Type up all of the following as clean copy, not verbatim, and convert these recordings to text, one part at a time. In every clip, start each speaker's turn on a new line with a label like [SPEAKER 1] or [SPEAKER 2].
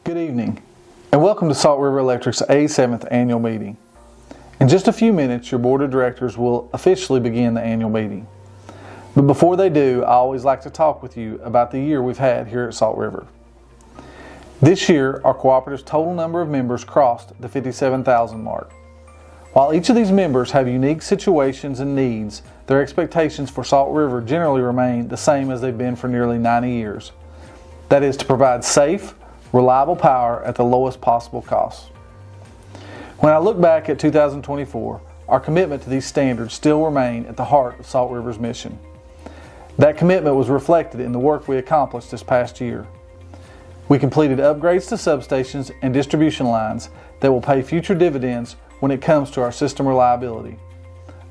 [SPEAKER 1] Good evening, and welcome to Salt River Electric's 87th annual meeting. In just a few minutes, your board of directors will officially begin the annual meeting. But before they do, I always like to talk with you about the year we've had here at Salt River. This year, our cooperative's total number of members crossed the 57,000 mark. While each of these members have unique situations and needs, their expectations for Salt River generally remain the same as they've been for nearly 90 years. That is to provide safe, reliable power at the lowest possible cost. When I look back at 2024, our commitment to these standards still remain at the heart of Salt River's mission. That commitment was reflected in the work we accomplished this past year. We completed upgrades to substations and distribution lines that will pay future dividends when it comes to our system reliability.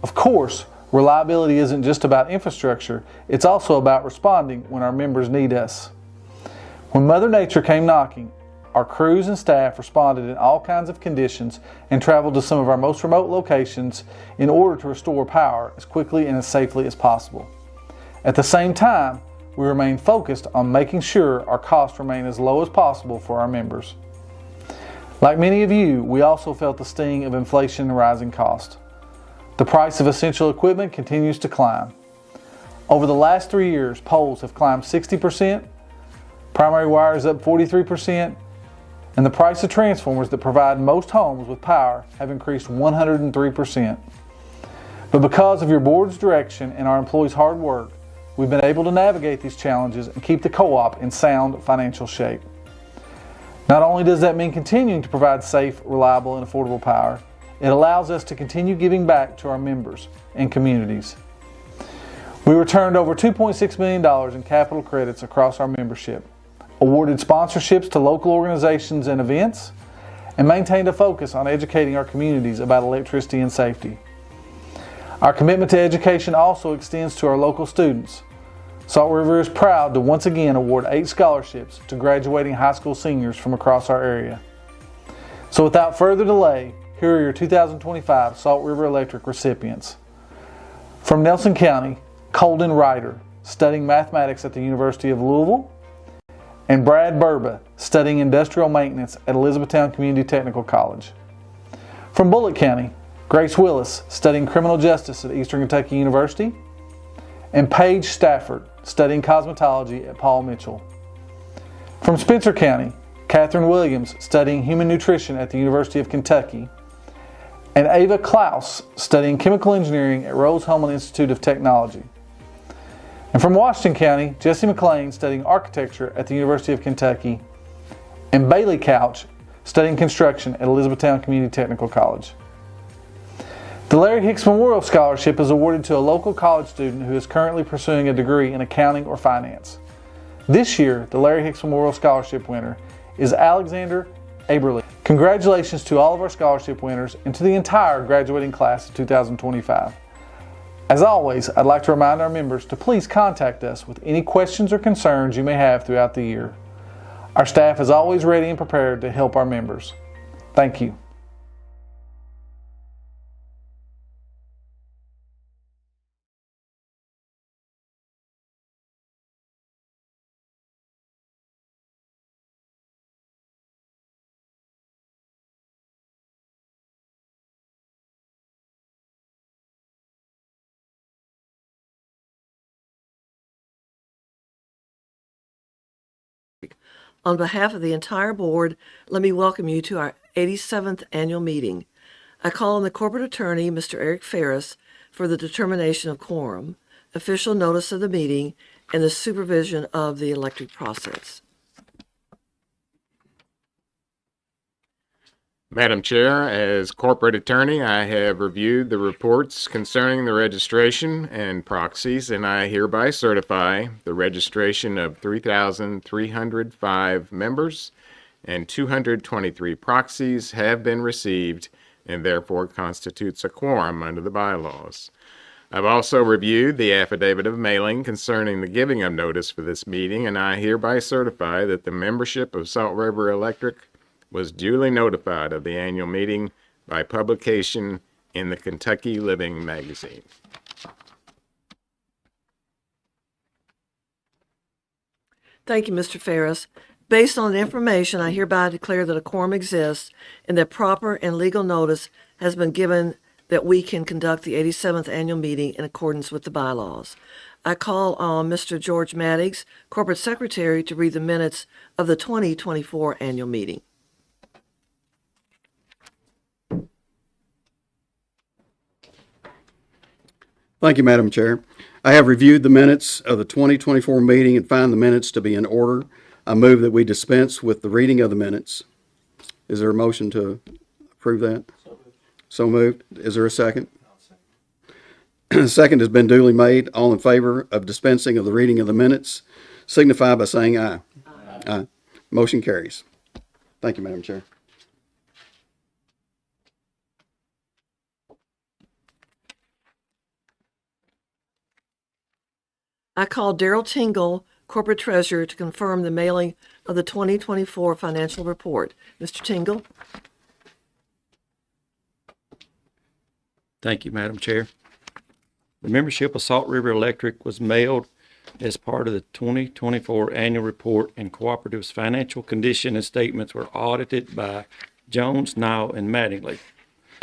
[SPEAKER 1] Of course, reliability isn't just about infrastructure, it's also about responding when our members need us. When Mother Nature came knocking, our crews and staff responded in all kinds of conditions and traveled to some of our most remote locations in order to restore power as quickly and as safely as possible. At the same time, we remain focused on making sure our costs remain as low as possible for our members. Like many of you, we also felt the sting of inflation and rising costs. The price of essential equipment continues to climb. Over the last 3 years, poles have climbed 60%, primary wire is up 43%, and the price of transformers that provide most homes with power have increased 103%. But because of your board's direction and our employees' hard work, we've been able to navigate these challenges and keep the co-op in sound financial shape. Not only does that mean continuing to provide safe, reliable, and affordable power, it allows us to continue giving back to our members and communities. We returned over $2.6 million in capital credits across our membership, awarded sponsorships to local organizations and events, and maintained a focus on educating our communities about electricity and safety. Our commitment to education also extends to our local students. Salt River is proud to once again award 8 scholarships to graduating high school seniors from across our area. So without further delay, here are your 2025 Salt River Electric recipients. From Nelson County, Colden Ryder, studying mathematics at the University of Louisville, and Brad Burba, studying industrial maintenance at Elizabethtown Community Technical College. From Bullitt County, Grace Willis, studying criminal justice at Eastern Kentucky University, and Paige Stafford, studying cosmetology at Paul Mitchell. From Spencer County, Catherine Williams, studying human nutrition at the University of Kentucky, and Ava Klaus, studying chemical engineering at Rose-Hulman Institute of Technology. And from Washington County, Jesse McLean, studying architecture at the University of Kentucky, and Bailey Couch, studying construction at Elizabethtown Community Technical College. The Larry Hicks Memorial Scholarship is awarded to a local college student who is currently pursuing a degree in accounting or finance. This year, the Larry Hicks Memorial Scholarship winner is Alexander Aberle. Congratulations to all of our scholarship winners and to the entire graduating class of 2025. As always, I'd like to remind our members to please contact us with any questions or concerns you may have throughout the year. Our staff is always ready and prepared to help our members. Thank you.
[SPEAKER 2] On behalf of the entire board, let me welcome you to our 87th annual meeting. I call on the corporate attorney, Mr. Eric Ferris, for the determination of quorum, official notice of the meeting, and the supervision of the electric process.
[SPEAKER 3] Madam Chair, as corporate attorney, I have reviewed the reports concerning the registration and proxies, and I hereby certify the registration of 3,305 members and 223 proxies have been received and therefore constitutes a quorum under the bylaws. I've also reviewed the affidavit of mailing concerning the giving of notice for this meeting, and I hereby certify that the membership of Salt River Electric was duly notified of the annual meeting by publication in the Kentucky Living magazine.
[SPEAKER 2] Thank you, Mr. Ferris. Based on the information, I hereby declare that a quorum exists and that proper and legal notice has been given that we can conduct the 87th annual meeting in accordance with the bylaws. I call on Mr. George Maddox, Corporate Secretary, to read the minutes of the 2024 annual meeting.
[SPEAKER 4] Thank you, Madam Chair. I have reviewed the minutes of the 2024 meeting and find the minutes to be in order. I move that we dispense with the reading of the minutes. Is there a motion to approve that? So moved. Is there a second? Second has been duly made. All in favor of dispensing of the reading of the minutes signify by saying aye. Aye. Motion carries. Thank you, Madam Chair.
[SPEAKER 2] I call Daryl Tingle, Corporate Treasurer, to confirm the mailing of the 2024 financial report. Mr. Tingle?
[SPEAKER 5] Thank you, Madam Chair. The membership of Salt River Electric was mailed as part of the 2024 annual report, and Cooperative's financial condition and statements were audited by Jones, Nile, and Mattingly.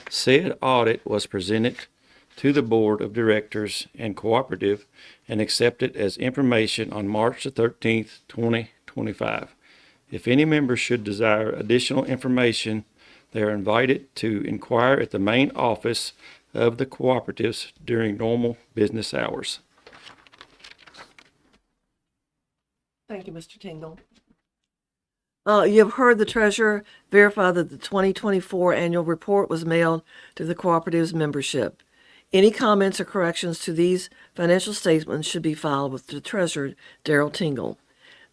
[SPEAKER 5] Said audit was presented to the Board of Directors and Cooperative and accepted as information on March the 13th, 2025. If any member should desire additional information, they are invited to inquire at the main office of the cooperatives during normal business hours.
[SPEAKER 2] Thank you, Mr. Tingle. You have heard the treasurer verify that the 2024 annual report was mailed to the cooperative's membership. Any comments or corrections to these financial statements should be filed with the treasurer, Daryl Tingle.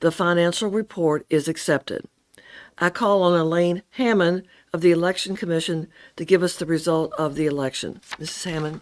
[SPEAKER 2] The financial report is accepted. I call on Elaine Hammond of the Election Commission to give us the result of the election. Mrs. Hammond.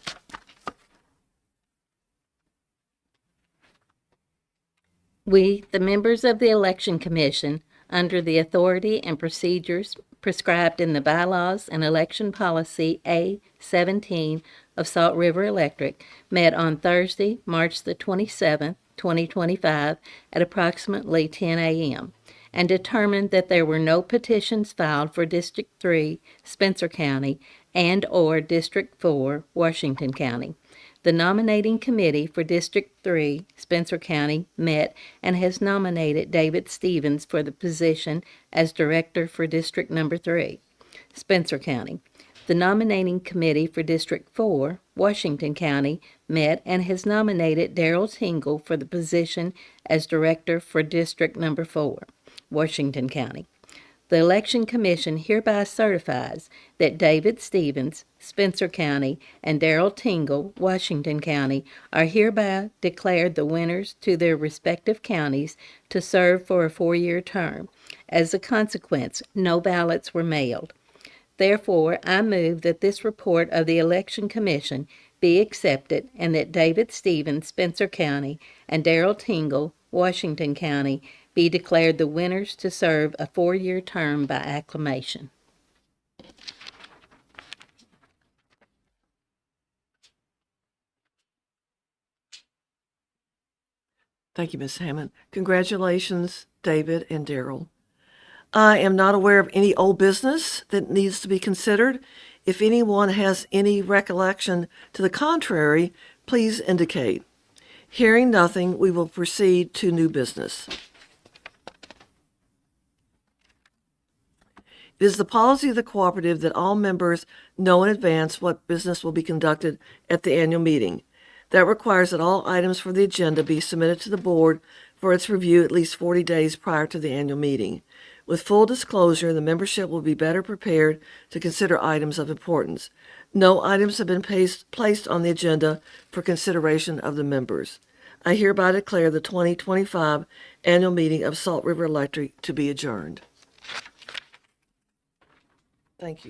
[SPEAKER 6] We, the members of the Election Commission, under the authority and procedures prescribed in the bylaws and election policy A-17 of Salt River Electric, met on Thursday, March the 27th, 2025, at approximately 10 a.m., and determined that there were no petitions filed for District 3, Spencer County, and/or District 4, Washington County. The nominating committee for District 3, Spencer County, met and has nominated David Stevens for the position as Director for District Number 3, Spencer County. The nominating committee for District 4, Washington County, met and has nominated Daryl Tingle for the position as Director for District Number 4, Washington County. The Election Commission hereby certifies that David Stevens, Spencer County, and Daryl Tingle, Washington County, are hereby declared the winners to their respective counties to serve for a 4-year term. As a consequence, no ballots were mailed. Therefore, I move that this report of the Election Commission be accepted and that David Stevens, Spencer County, and Daryl Tingle, Washington County, be declared the winners to serve a 4-year term by acclamation.
[SPEAKER 2] Thank you, Ms. Hammond. Congratulations, David and Daryl. I am not aware of any old business that needs to be considered. If anyone has any recollection to the contrary, please indicate. Hearing nothing, we will proceed to new business. It is the policy of the cooperative that all members know in advance what business will be conducted at the annual meeting. That requires that all items for the agenda be submitted to the board for its review at least 40 days prior to the annual meeting. With full disclosure, the membership will be better prepared to consider items of importance. No items have been placed on the agenda for consideration of the members. I hereby declare the 2025 annual meeting of Salt River Electric to be adjourned. Thank you.